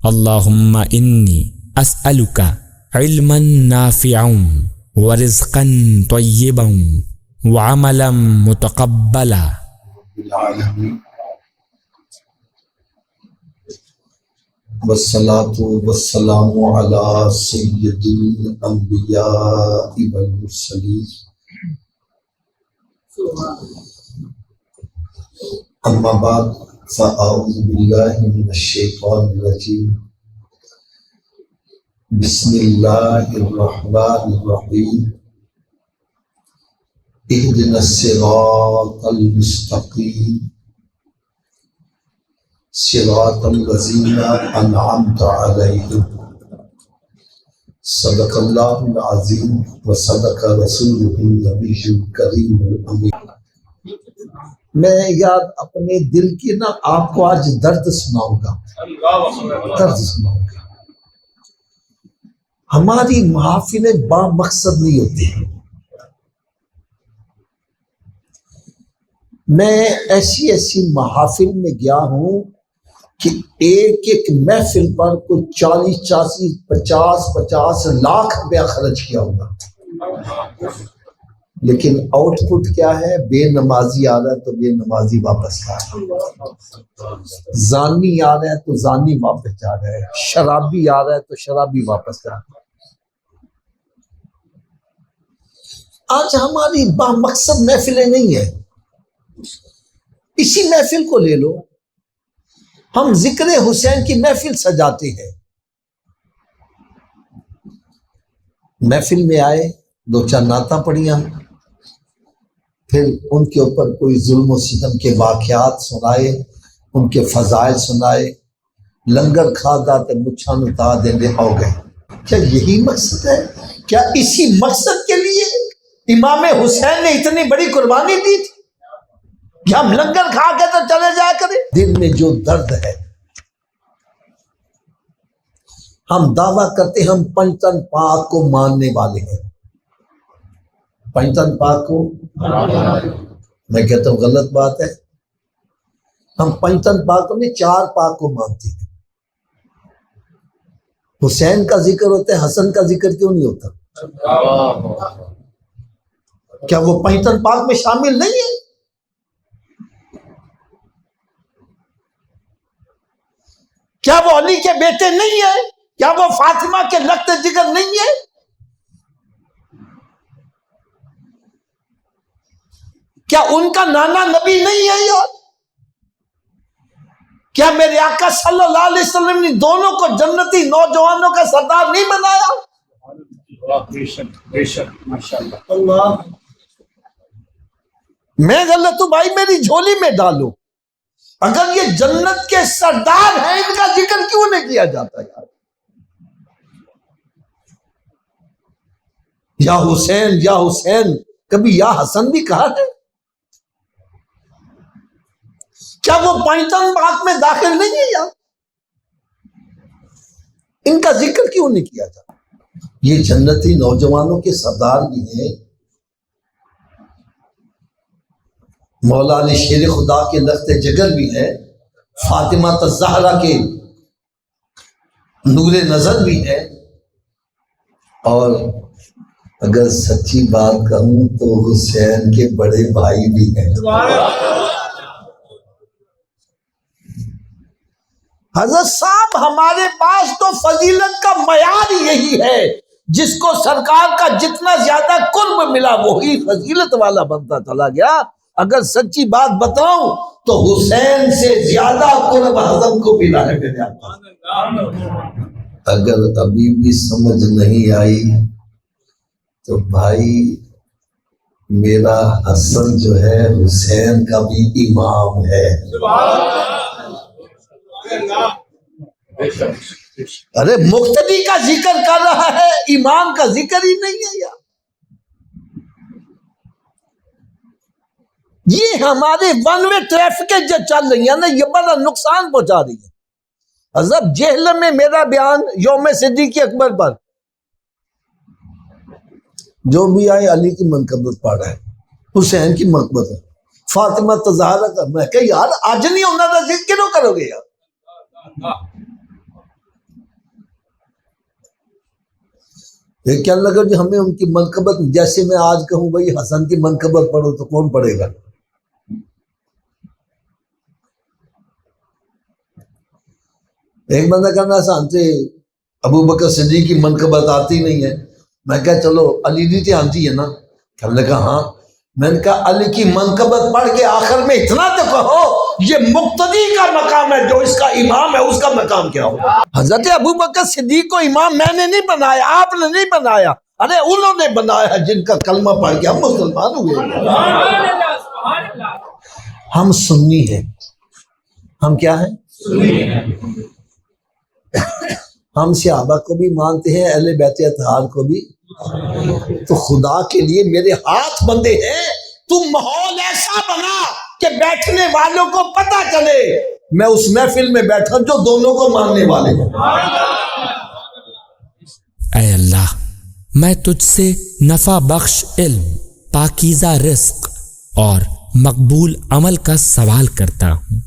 اللہم انی اسألک علما نافعا ورزقا طیبا وعملا متقبلا. العالمین والصلاة والسلام علی سید الانبیاء والمرسلین. اما بعد فاعوذ باللہ من الشیطان الرجیم. بسم اللہ الرحمن الرحیم. اهدنا الصراط المستقیم صراط الذین انعمت علیہم. صدق اللہ العظیم وصدق رسولہ النبی الکریم الامین. میں یار اپنے دل کی نا آپ کو آج درد سناؤں گا. ہماری محافلیں با مقصد نہیں ہوتی. میں ایسی محافل میں گیا ہوں کہ ایک محفل پر کوئی 40-50 لاکھ روپیہ خرچ کیا ہوگا، لیکن آؤٹ پٹ کیا ہے؟ بے نمازی آ رہا ہے تو بے نمازی واپس آ رہا ہے، زانی آ رہا ہے تو زانی واپس جا رہا ہے، شرابی آ رہا ہے تو شرابی واپس جا رہا ہے. آج ہماری با مقصد محفلیں نہیں ہیں. اسی محفل کو لے لو، ہم ذکر حسین کی محفل سجاتے ہیں. محفل میں آئے، 2-4 نعتیں پڑھیاں، پھر ان کے اوپر کوئی ظلم و ستم کے واقعات سنائے، ان کے فضائل سنائے، لنگر کھا داتے مچھان اتا دیں آؤ گئے. کیا یہی مقصد ہے؟ کیا اسی مقصد کے لیے امام حسین نے اتنی بڑی قربانی دی تھی کہ ہم لنگر کھا کے تو چلے جایا کریں؟ دل میں جو درد ہے، ہم دعویٰ کرتے ہیں ہم پنجتن پاک کو ماننے والے ہیں. پنجتن پاک کو میں کہتا ہوں غلط بات ہے. ہم پنجتن پاک کو نہیں، 4 پاک کو مانتے ہیں. حسین کا ذکر ہوتا ہے، حسن کا ذکر کیوں نہیں ہوتا؟ کیا وہ پنجتن پاک میں شامل نہیں ہے؟ کیا وہ علی کے بیٹے نہیں ہیں؟ کیا وہ فاطمہ کے لخت جگر نہیں ہے؟ کیا ان کا نانا نبی نہیں ہے یار؟ کیا میرے آقا صلی اللہ علیہ وسلم نے دونوں کو جنتی نوجوانوں کا سردار نہیں بنایا؟ اللہ، میں غلط ہوں بھائی، میری جھولی میں ڈالو. اگر یہ جنت کے سردار ہیں، ان کا ذکر کیوں نہیں کیا جاتا یار؟ یا حسین یا حسین، کبھی یا حسن بھی کہا ہے؟ کیا وہ پنجتن پاک میں داخل نہیں ہے یار؟ ان کا ذکر کیوں نہیں کیا جاتا؟ یہ جنتی نوجوانوں کے سردار بھی ہیں. مولا علی شیر خدا کے لخت جگر بھی ہے، فاطمہ الزہرا کے نور نظر بھی ہے. اور اگر سچی بات کہوں تو حسین کے بڑے بھائی بھی ہیں. حضرت صاحب ہمارے پاس تو فضیلت کا معیار یہی ہے، جس کو سرکار کا جتنا زیادہ قرب ملا وہی فضیلت والا بنتا چلا گیا. اگر سچی بات بتاؤں تو حسین سے زیادہ قرب حضرت کو ملا ہے میرے آقا. اگر ابھی بھی سمجھ نہیں آئی تو بھائی میرا حسن جو ہے حسین کا بھی امام ہے. ارے مقتدی کا ذکر کر رہا ہے، امام کا ذکر ہی نہیں ہے یار. یہ ہمارے ون وے ٹریفک جو چل رہی ہے نا، یہ بڑا نقصان پہنچا رہی ہے. حضرت جہل میں میرا بیان یوم صدیق اکبر پر جو بھی آئے علی کی منقبت پڑھ رہا ہے، حسین کی منقبت ہے، فاطمہ الزہرا کا. میں کہ یار آج نہیں ہونا تھا، ذکر کیوں کرو گے یار؟ یہ کہنے لگا جی ہمیں ان کی منقبت، جیسے میں آج کہوں بھائی حسن کی منقبت پڑھو تو کون پڑھے گا؟ ایک بندہ کہنا حسن سے ابو بکر صدیق کی منقبت آتی نہیں ہے. میں کہا چلو علی دی تے آتی ہے نا. کہنے لگا ہاں. میں نے کہا علی کی منقبت پڑھ کے آخر میں اتنا تو کہو یہ مقتدی کا مقام ہے، جو اس کا امام ہے اس کا مقام کیا ہو؟ حضرت ابو بکر صدیق کو امام میں نے نہیں بنایا، آپ نے نہیں بنایا، ارے انہوں نے بنایا جن کا کلمہ پڑھ کے ہم مسلمان ہوئے. ہم سنی ہیں. ہم کیا ہیں؟ ہم صحابہ کو بھی مانتے ہیں، اہل بیت اطہار کو بھی. تو خدا کے لیے میرے ہاتھ بندے ہیں، تم ماحول ایسا بنا کہ بیٹھنے والوں کو پتہ چلے میں اس محفل میں بیٹھا جو دونوں کو ماننے والے ہیں. اے اللہ، میں تجھ سے نفع بخش علم، پاکیزہ رزق اور مقبول عمل کا سوال کرتا ہوں.